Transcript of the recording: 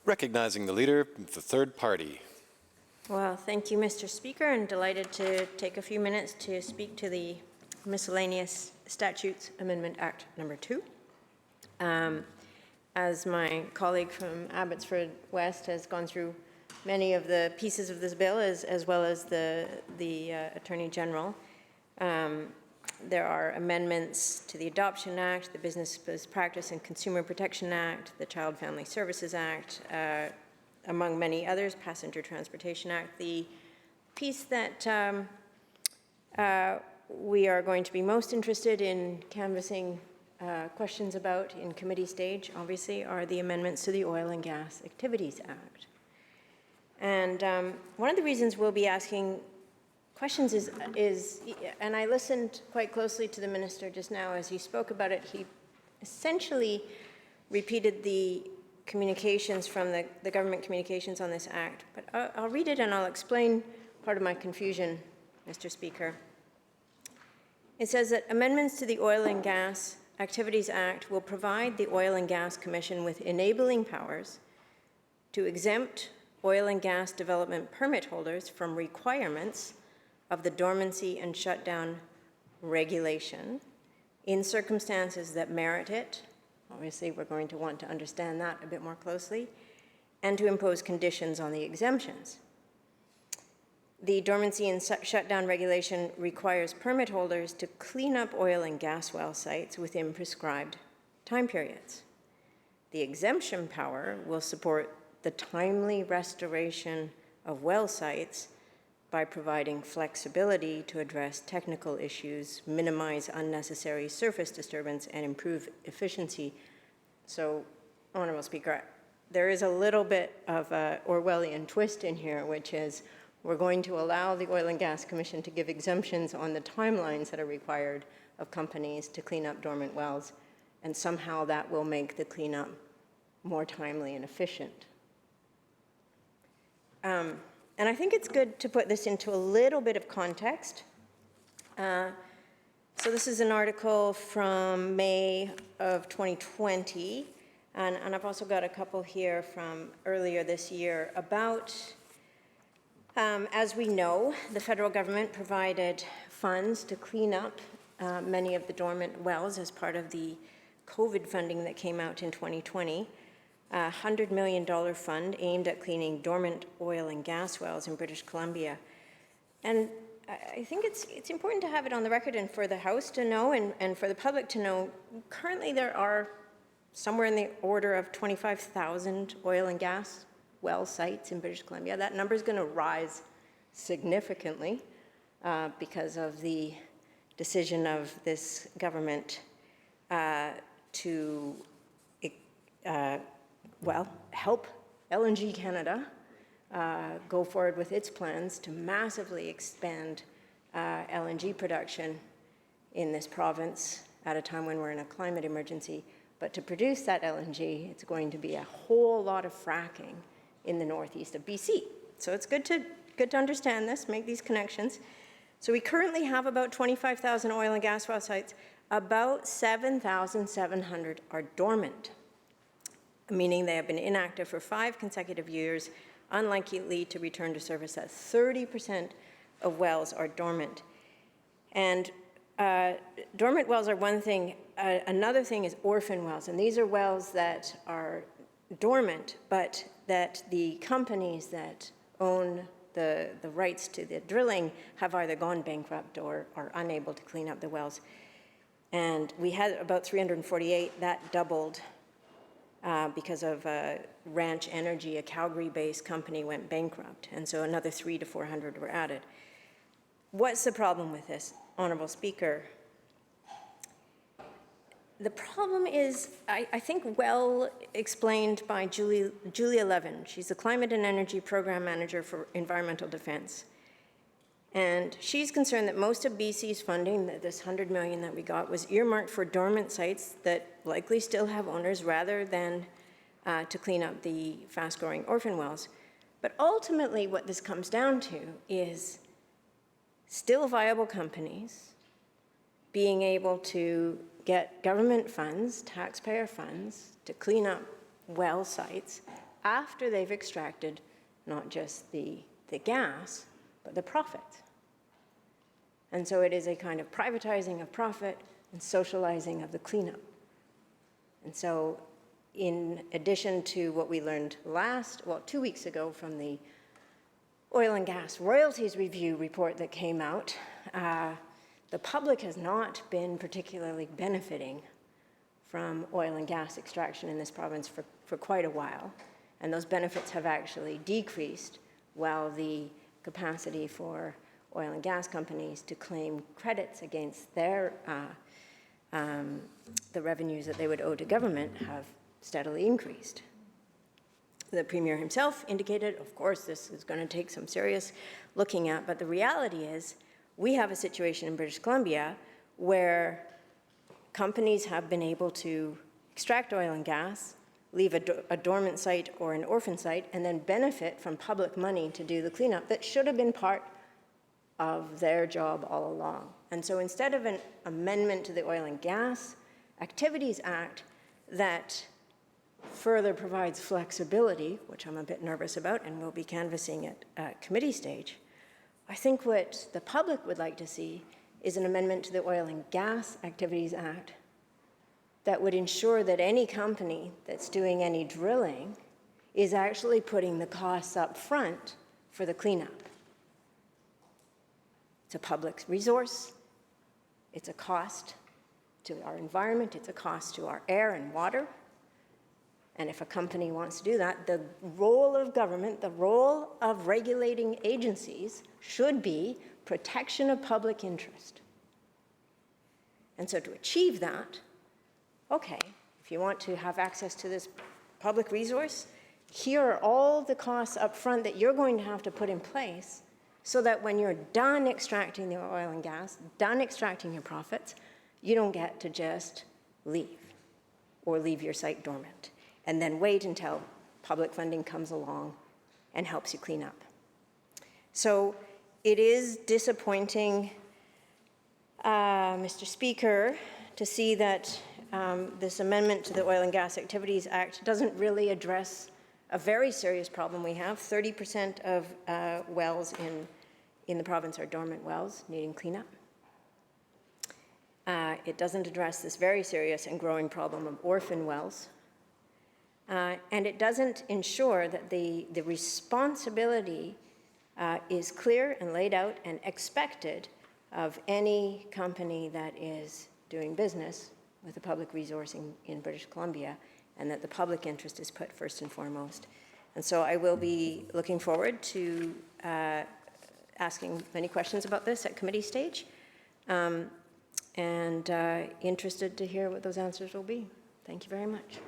Recognizing the leader of the third party. Well, thank you, Mr. Speaker, and delighted to take a few minutes to speak to the Miscellaneous Statutes Amendment Act number 2. As my colleague from Abbotsford West has gone through many of the pieces of this bill, as well as the Attorney General, there are amendments to the Adoption Act, the Business Practice and Consumer Protection Act, the Child Family Services Act, among many others, Passenger Transportation Act. The piece that we are going to be most interested in canvassing questions about in committee stage, obviously, are the amendments to the Oil and Gas Activities Act. And one of the reasons we'll be asking questions is, and I listened quite closely to the minister just now as he spoke about it. He essentially repeated the communications from the government communications on this act. But I'll read it and I'll explain part of my confusion, Mr. Speaker. It says that amendments to the Oil and Gas Activities Act will provide the Oil and Gas Commission with enabling powers to exempt oil and gas development permit holders from requirements of the Dormancy and Shutdown Regulation in circumstances that merit it. Obviously, we're going to want to understand that a bit more closely, and to impose conditions on the exemptions. The Dormancy and Shutdown Regulation requires permit holders to clean up oil and gas well sites within prescribed time periods. The exemption power will support the timely restoration of well sites by providing flexibility to address technical issues, minimize unnecessary surface disturbance, and improve efficiency. So, Honourable Speaker, there is a little bit of an Orwellian twist in here, which is we're going to allow the Oil and Gas Commission to give exemptions on the timelines that are required of companies to clean up dormant wells, and somehow that will make the cleanup more timely and efficient. And I think it's good to put this into a little bit of context. So this is an article from May of 2020, and I've also got a couple here from earlier this year about, as we know, the federal government provided funds to clean up many of the dormant wells as part of the COVID funding that came out in 2020. A $100 million fund aimed at cleaning dormant oil and gas wells in British Columbia. And I think it's important to have it on the record and for the House to know and for the public to know, currently there are somewhere in the order of 25,000 oil and gas well sites in British Columbia. That number is going to rise significantly because of the decision of this government to help LNG Canada go forward with its plans to massively expand LNG production in this province at a time when we're in a climate emergency. But to produce that LNG, it's going to be a whole lot of fracking in the northeast of BC. So it's good to understand this, make these connections. So we currently have about 25,000 oil and gas well sites. About 7,700 are dormant, meaning they have been inactive for 5 consecutive years, unlikely to return to service. That 30% of wells are dormant. And dormant wells are one thing. Another thing is orphan wells. And these are wells that are dormant, but that the companies that own the rights to the drilling have either gone bankrupt or are unable to clean up the wells. And we had about 348. That doubled because of Ranch Energy, a Calgary-based company, went bankrupt. And so another 300 to 400 were added. What's the problem with this, Honourable Speaker? The problem is, I think, well explained by Julia Levin. She's the Climate and Energy Program Manager for Environmental Defence. And she's concerned that most of BC's funding, this $100 million that we got, was earmarked for dormant sites that likely still have owners rather than to clean up the fast-growing orphan wells. But ultimately, what this comes down to is still viable companies being able to get government funds, taxpayer funds, to clean up well sites after they've extracted not just the gas, but the profit. And so it is a kind of privatizing of profit and socializing of the cleanup. And so in addition to what we learned 2 weeks ago from the Oil and Gas Royalties Review report that came out, the public has not been particularly benefiting from oil and gas extraction in this province for quite a while. And those benefits have actually decreased while the capacity for oil and gas companies to claim credits against their the revenues that they would owe to government have steadily increased. The Premier himself indicated, of course, this is going to take some serious looking at, but the reality is we have a situation in British Columbia where companies have been able to extract oil and gas, leave a dormant site or an orphan site, and then benefit from public money to do the cleanup that should have been part of their job all along. And so instead of an amendment to the Oil and Gas Activities Act that further provides flexibility, which I'm a bit nervous about and will be canvassing at committee stage, I think what the public would like to see is an amendment to the Oil and Gas Activities Act that would ensure that any company that's doing any drilling is actually putting the costs up front for the cleanup. It's a public resource. It's a cost to our environment. It's a cost to our air and water. And if a company wants to do that, the role of government, the role of regulating agencies should be protection of public interest. And so to achieve that, okay, if you want to have access to this public resource, here are all the costs up front that you're going to have to put in place so that when you're done extracting the oil and gas, done extracting your profits, you don't get to just leave or leave your site dormant and then wait until public funding comes along and helps you clean up. So it is disappointing, Mr. Speaker, to see that this amendment to the Oil and Gas Activities Act doesn't really address a very serious problem we have. 30% of wells in the province are dormant wells needing cleanup. It doesn't address this very serious and growing problem of orphan wells. And it doesn't ensure that the responsibility is clear and laid out and expected of any company that is doing business with a public resource in British Columbia, and that the public interest is put first and foremost. And so I will be looking forward to asking many questions about this at committee stage, and interested to hear what those answers will be. Thank you very much.